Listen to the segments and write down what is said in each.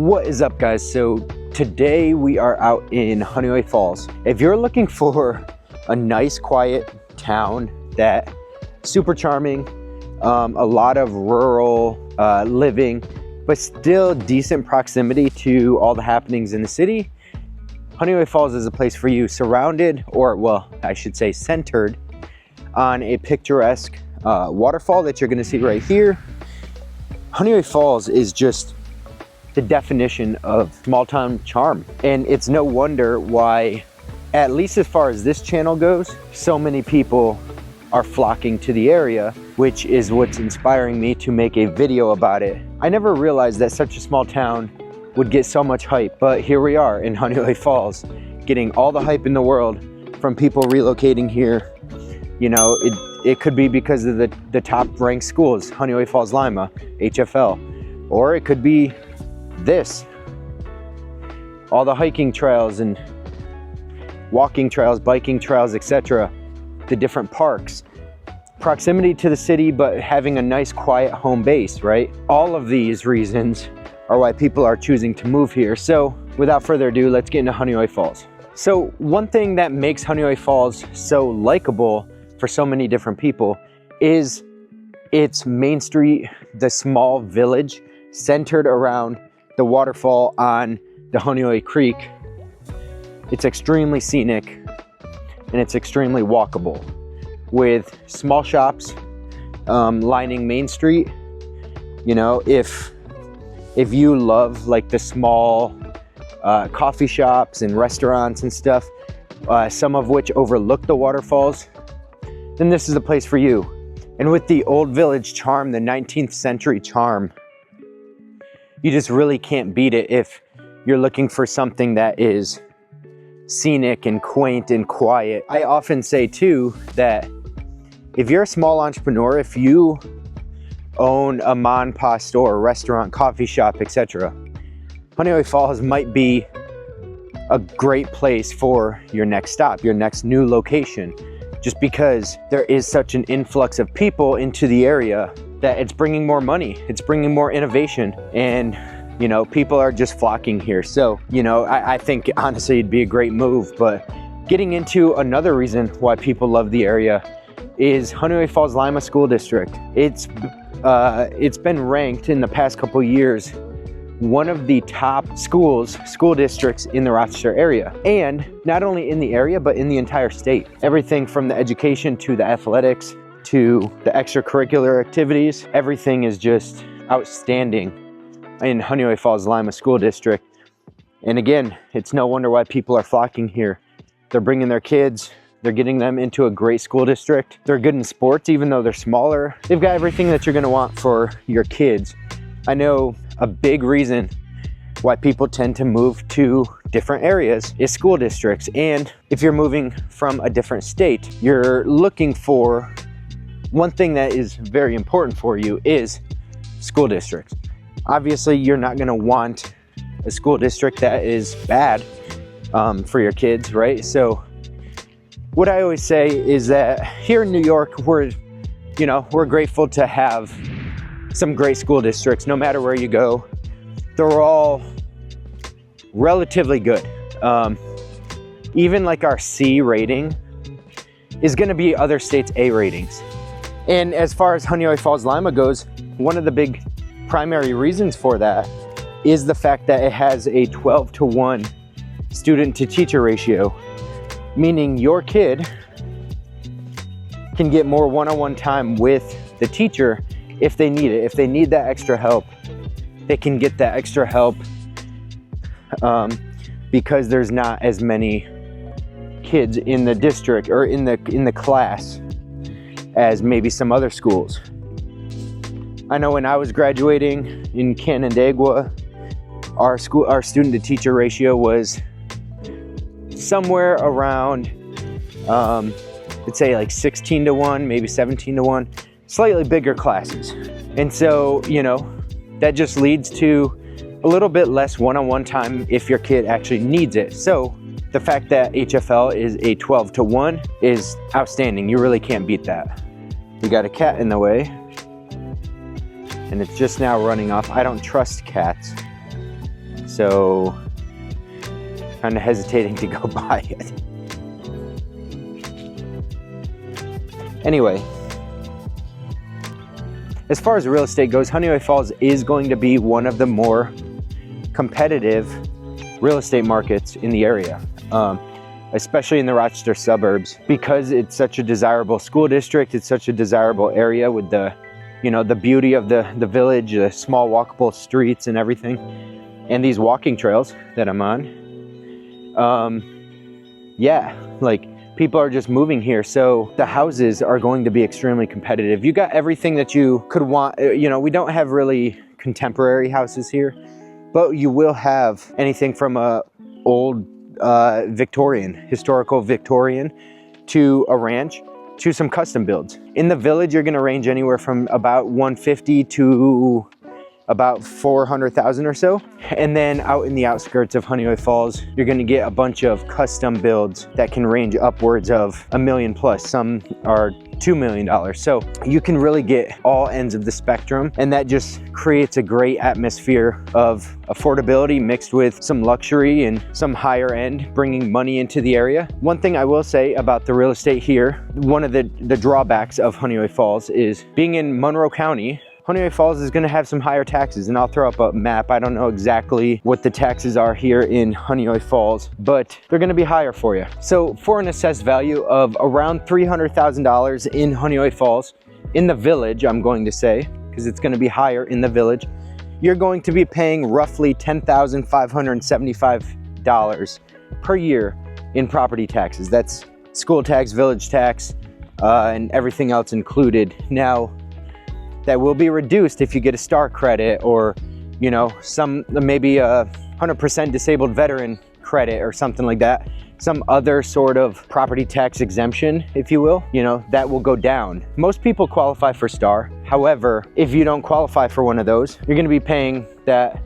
What is up, guys? So today we are out in Honeoye Falls. If you're looking for a nice quiet town that super charming, a lot of rural living, but still decent proximity to all the happenings in the city, Honeoye Falls is a place for you, surrounded, or well, I should say centered on a picturesque waterfall that you're gonna see right here. Honeoye Falls is just the definition of small town charm. And it's no wonder why, at least as far as this channel goes, so many people are flocking to the area, which is what's inspiring me to make a video about it. I never realized that such a small town would get so much hype, but here we are in Honeoye Falls, getting all the hype in the world from people relocating here. You know, it could be because of the top ranked schools, Honeoye Falls Lima, HFL, or it could be this, all the hiking trails and walking trails, biking trails, etc., the different parks, proximity to the city, but having a nice quiet home base, right? All of these reasons are why people are choosing to move here. So without further ado, let's get into Honeoye Falls. So one thing that makes Honeoye Falls so likable for so many different people is its main street, the small village centered around the waterfall on the Honeoye Creek. It's extremely scenic and it's extremely walkable, with small shops lining Main Street. You know, if you love like the small coffee shops and restaurants and stuff, some of which overlook the waterfalls, then this is the place for you. And with the old village charm, the 19th century charm, you just really can't beat it if you're looking for something that is scenic and quaint and quiet. I often say too that if you're a small entrepreneur, if you own a mom and pop store, restaurant, coffee shop, etc., Honeoye Falls might be a great place for your next stop, your next new location, just because there is such an influx of people into the area that it's bringing more money, it's bringing more innovation, and you know, people are just flocking here. So, you know, I think honestly it'd be a great move. But getting into another reason why people love the area is Honeoye Falls Lima School District. It's been ranked in the past couple years one of the top school districts in the Rochester area, and not only in the area but in the entire state. Everything from the education to the athletics to the extracurricular activities, everything is just outstanding in Honeoye Falls Lima School District. And again, it's no wonder why people are flocking here. They're bringing their kids, they're getting them into a great school district. They're good in sports, even though they're smaller. They've got everything that you're gonna want for your kids. I know a big reason why people tend to move to different areas is school districts. And if you're moving from a different state, you're looking for one thing that is very important for you is school districts. Obviously, you're not gonna want a school district that is bad for your kids, right? So what I always say is that here in New York, we're grateful to have some great school districts. No matter where you go, they're all relatively good. Even like our C rating is gonna be other states' A ratings. And as far as Honeoye Falls Lima goes, one of the big primary reasons for that is the fact that it has a 12-to-1 student to teacher ratio, meaning your kid can get more one-on-one time with the teacher if they need it. If they need that extra help, they can get that extra help because there's not as many kids in the district or in the class as maybe some other schools. I know when I was graduating in Canandaigua, our student to teacher ratio was somewhere around, let's say like 16-to-1, maybe 17-to-1, slightly bigger classes. And so, you know, that just leads to a little bit less one-on-one time if your kid actually needs it. So the fact that HFL is a 12-to-1 is outstanding. You really can't beat that. We got a cat in the way, and it's just now running off. I don't trust cats. so kind of hesitating to go buy it. Anyway, as far as real estate goes, Honeoye Falls is going to be one of the more competitive real estate markets in the area, especially in the Rochester suburbs, because it's such a desirable school district. It's such a desirable area with the, you know, the beauty of the village, the small walkable streets and everything, and these walking trails that I'm on. Yeah, like people are just moving here, so the houses are going to be extremely competitive. You got everything that you could want. You know, we don't have really contemporary houses here, but you will have anything from a old Victorian, historical Victorian, to a ranch, to some custom builds. In the village, you're gonna range anywhere from about 150 to about 400,000 or so. And then out in the outskirts of Honeoye Falls, you're gonna get a bunch of custom builds that can range upwards of $1 million plus. Some are $2 million. So you can really get all ends of the spectrum, and that just creates a great atmosphere of affordability mixed with some luxury and some higher end, bringing money into the area. One thing I will say about the real estate here, one of the drawbacks of Honeoye Falls is being in Monroe County. Honeoye Falls is gonna have some higher taxes, and I'll throw up a map. I don't know exactly what the taxes are here in Honeoye Falls, but they're gonna be higher for you. So for an assessed value of around $300,000 in Honeoye Falls, in the village, I'm going to say, because it's gonna be higher in the village, you're going to be paying roughly $10,575 per year in property taxes. That's school tax, village tax, and everything else included. Now, that will be reduced if you get a star credit, or, you know, some maybe a 100% disabled veteran credit or something like that. Some other sort of property tax exemption, if you will, you know, that will go down. Most people qualify for star. However, if you don't qualify for one of those, you're gonna be paying that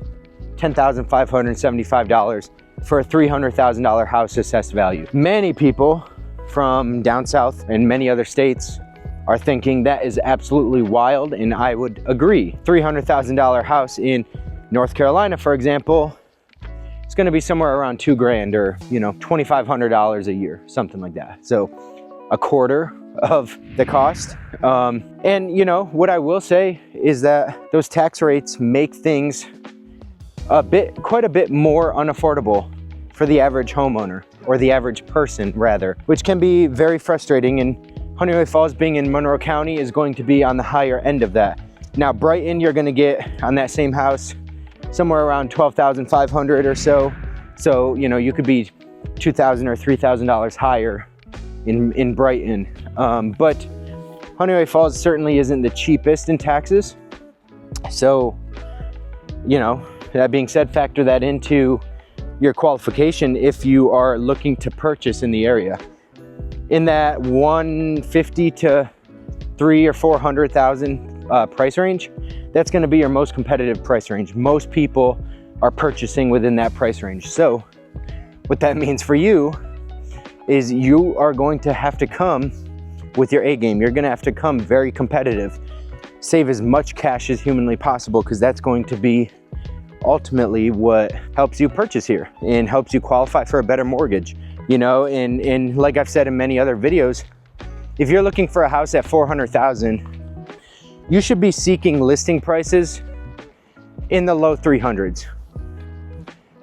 $10,575 for a $300,000 house assessed value. Many people from down south and many other states are thinking that is absolutely wild, and I would agree. $300,000 house in North Carolina, for example, it's gonna be somewhere around $2 grand, or, you know, $2,500 a year, something like that. So a quarter of the cost. And you know, what I will say is that those tax rates make things quite a bit more unaffordable for the average homeowner, or the average person rather, which can be very frustrating. And Honeoye Falls, being in Monroe County, is going to be on the higher end of that. Now Brighton, you're gonna get on that same house somewhere around $12,500 or so. So, you know, you could be $2,000 or $3,000 higher in Brighton. But Honeoye Falls certainly isn't the cheapest in taxes. So, you know, that being said, factor that into your qualification if you are looking to purchase in the area. In that 150 to 300,000 or 400,000 price range, that's going to be your most competitive price range. Most people are purchasing within that price range. So what that means for you is you are going to have to come with your A game. You're going to have to come very competitive, save as much cash as humanly possible, because that's going to be ultimately what helps you purchase here and helps you qualify for a better mortgage. You know, and like I've said in many other videos, if you're looking for a house at $400,000, you should be seeking listing prices in the low 300s.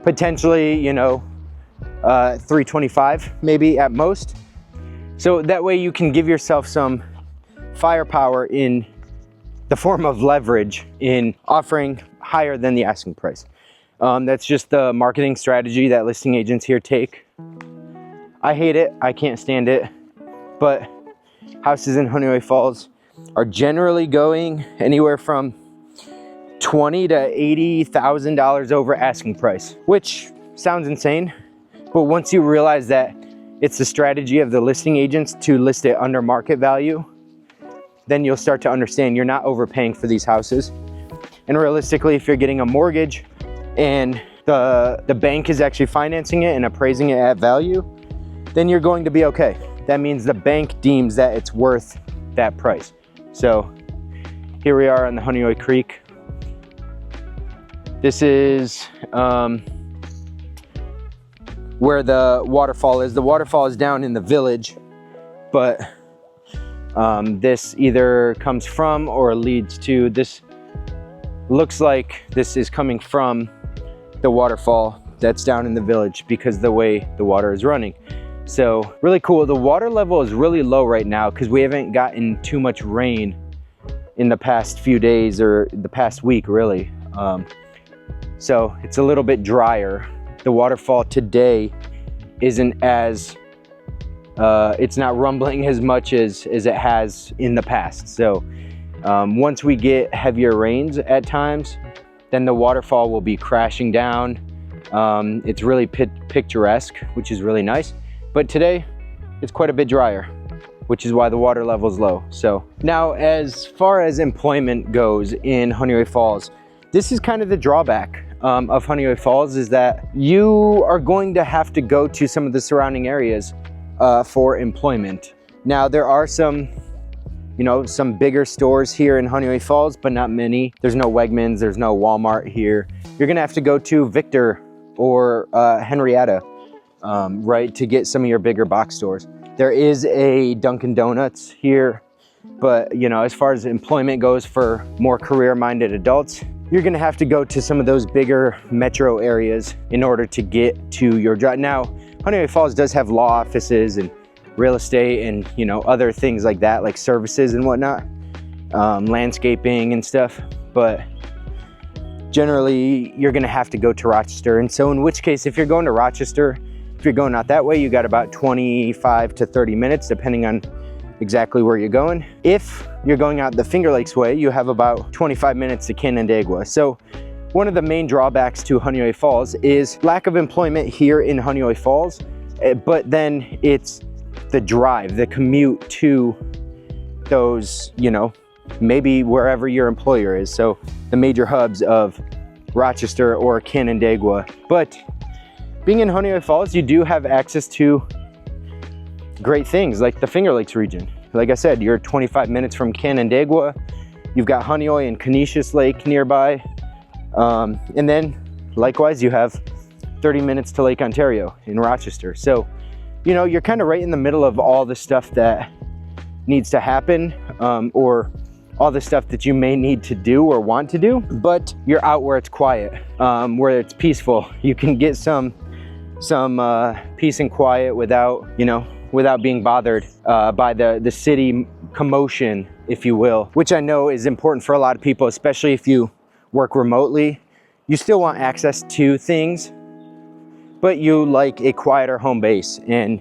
Potentially, you know, 325 maybe at most. So that way you can give yourself some firepower in the form of leverage in offering higher than the asking price. That's just the marketing strategy that listing agents here take. I hate it, I can't stand it, but houses in Honeoye Falls are generally going anywhere from $20,000 to $80,000 over asking price, which sounds insane, but once you realize that it's the strategy of the listing agents to list it under market value, then you'll start to understand you're not overpaying for these houses. And realistically, if you're getting a mortgage and the bank is actually financing it and appraising it at value, then you're going to be okay. That means the bank deems that it's worth that price. So here we are on the Honeoye Creek. This is where the waterfall is. The waterfall is down in the village, but this either comes from or leads to, this looks like this is coming from the waterfall that's down in the village because the way the water is running. So really cool. The water level is really low right now because we haven't gotten too much rain in the past few days, or the past week really. So it's a little bit drier. The waterfall today isn't as, it's not rumbling as much as it has in the past. So once we get heavier rains at times, then the waterfall will be crashing down. It's really picturesque, which is really nice. But today it's quite a bit drier, which is why the water level is low. So now, as far as employment goes in Honeoye Falls, this is kind of the drawback of Honeoye Falls, is that you are going to have to go to some of the surrounding areas for employment. Now there are some, you know, some bigger stores here in Honeoye Falls, but not many. There's no Wegmans, there's no Walmart here. You're gonna have to go to Victor or Henrietta, right, to get some of your bigger box stores. There is a Dunkin' Donuts here, but you know, as far as employment goes for more career-minded adults, you're gonna have to go to some of those bigger metro areas in order to get to your job. Now, Honeoye Falls does have law offices and real estate and, you know, other things like that, like services and whatnot, landscaping and stuff, but generally you're gonna have to go to Rochester. And so in which case, if you're going to Rochester, if you're going out that way, you got about 25 to 30 minutes, depending on exactly where you're going. If you're going out the Finger Lakes way, you have about 25 minutes to Canandaigua. So one of the main drawbacks to Honeoye Falls is lack of employment here in Honeoye Falls, but then it's the drive, the commute to those, you know, maybe wherever your employer is. So the major hubs of Rochester or Canandaigua. But being in Honeoye Falls, you do have access to great things like the Finger Lakes region. Like I said, you're 25 minutes from Canandaigua. You've got Honeoye and Canisius Lake nearby. And then likewise, you have 30 minutes to Lake Ontario in Rochester. So, you know, you're kind of right in the middle of all the stuff that needs to happen, or all the stuff that you may need to do or want to do, but you're out where it's quiet, where it's peaceful. You can get some peace and quiet without, you know, without being bothered by the city commotion, if you will, which I know is important for a lot of people, especially if you work remotely. You still want access to things, but you like a quieter home base and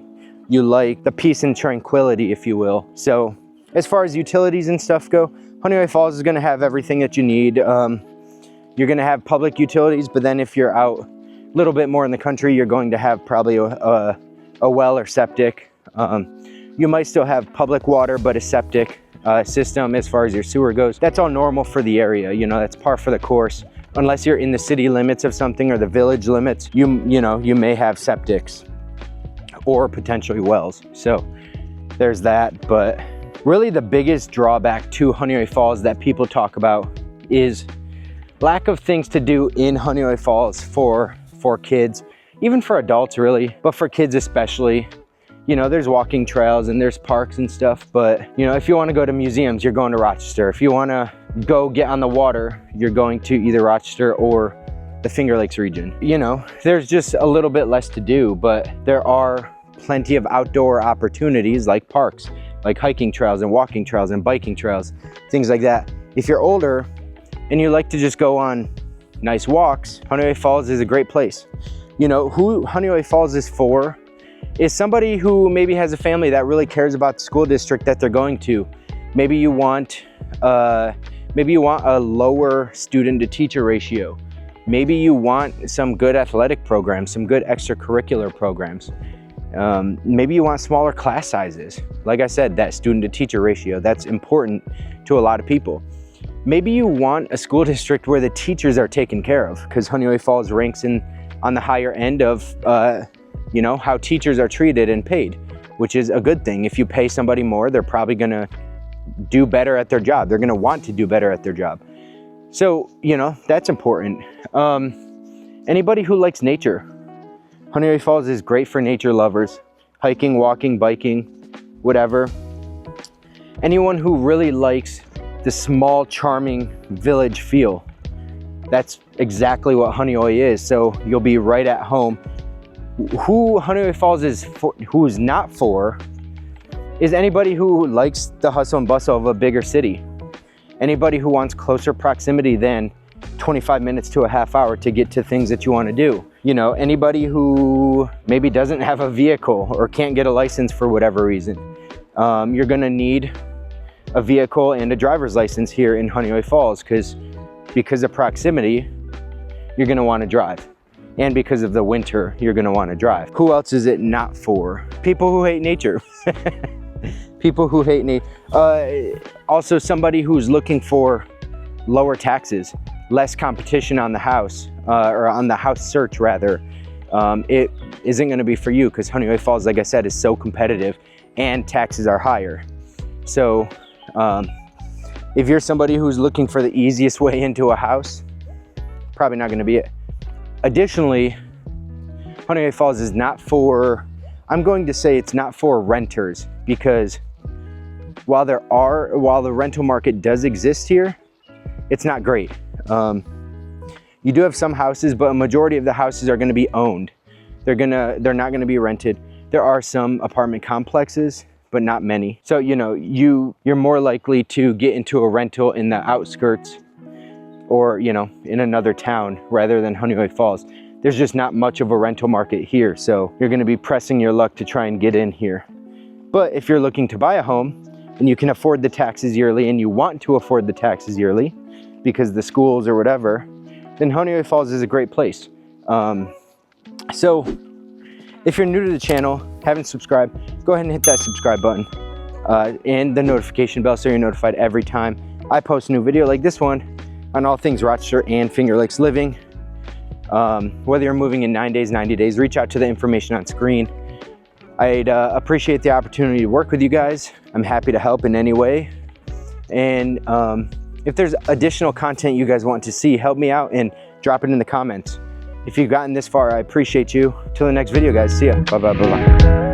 you like the peace and tranquility, if you will. So as far as utilities and stuff go, Honeoye Falls is gonna have everything that you need. You're gonna have public utilities, but then if you're out a little bit more in the country, you're going to have probably a well or septic. You might still have public water, but a septic system as far as your sewer goes. That's all normal for the area, you know, that's par for the course. Unless you're in the city limits of something or the village limits, you know, you may have septics or potentially wells. So there's that. But really the biggest drawback to Honeoye Falls that people talk about is lack of things to do in Honeoye Falls for kids, even for adults really, but for kids especially. You know, there's walking trails and there's parks and stuff, but you know, if you want to go to museums, you're going to Rochester. If you want to go get on the water, you're going to either Rochester or the Finger Lakes region. You know, there's just a little bit less to do, but there are plenty of outdoor opportunities like parks, like hiking trails and walking trails and biking trails, things like that. If you're older and you like to just go on nice walks, Honeoye Falls is a great place. You know, who Honeoye Falls is for is somebody who maybe has a family that really cares about the school district that they're going to. Maybe you want a lower student to teacher ratio. Maybe you want some good athletic programs, some good extracurricular programs. Maybe you want smaller class sizes. Like I said, that student to teacher ratio, that's important to a lot of people. Maybe you want a school district where the teachers are taken care of, because Honeoye Falls ranks on the higher end of you know, how teachers are treated and paid, which is a good thing. If you pay somebody more, they're probably gonna do better at their job. They're gonna want to do better at their job. So, you know, that's important. Anybody who likes nature, Honeoye Falls is great for nature lovers, hiking, walking, biking, whatever. Anyone who really likes the small, charming village feel. That's exactly what Honeoye is. So you'll be right at home. Who Honeoye Falls is for, who is not for, is anybody who likes the hustle and bustle of a bigger city. Anybody who wants closer proximity than 25 minutes to a half hour to get to things that you want to do. You know, anybody who maybe doesn't have a vehicle or can't get a license for whatever reason. You're gonna need a vehicle and a driver's license here in Honeoye Falls because of proximity, you're gonna want to drive. And because of the winter, you're gonna want to drive. Who else is it not for? People who hate nature. People who hate nature. Also somebody who's looking for lower taxes, less competition on the house, or on the house search rather. It isn't gonna be for you because Honeoye Falls, like I said, is so competitive and taxes are higher. So if you're somebody who's looking for the easiest way into a house, probably not gonna be it. Additionally, Honeoye Falls is not for, I'm going to say it's not for renters, because while the rental market does exist here, it's not great. You do have some houses, but a majority of the houses are gonna be owned. They're not gonna be rented. There are some apartment complexes, but not many. So, you know, you're more likely to get into a rental in the outskirts or, you know, in another town rather than Honeoye Falls. There's just not much of a rental market here. So you're gonna be pressing your luck to try and get in here. But if you're looking to buy a home and you can afford the taxes yearly and you want to afford the taxes yearly because the schools or whatever, then Honeoye Falls is a great place. So if you're new to the channel, haven't subscribed, go ahead and hit that subscribe button and the notification bell so you're notified every time I post a new video like this one on all things Rochester and Finger Lakes living. Whether you're moving in 9 days, 90 days, reach out to the information on screen. I'd appreciate the opportunity to work with you guys. I'm happy to help in any way. And if there's additional content you guys want to see, help me out and drop it in the comments. If you've gotten this far, I appreciate you. Till the next video, guys. See ya. Bye-bye.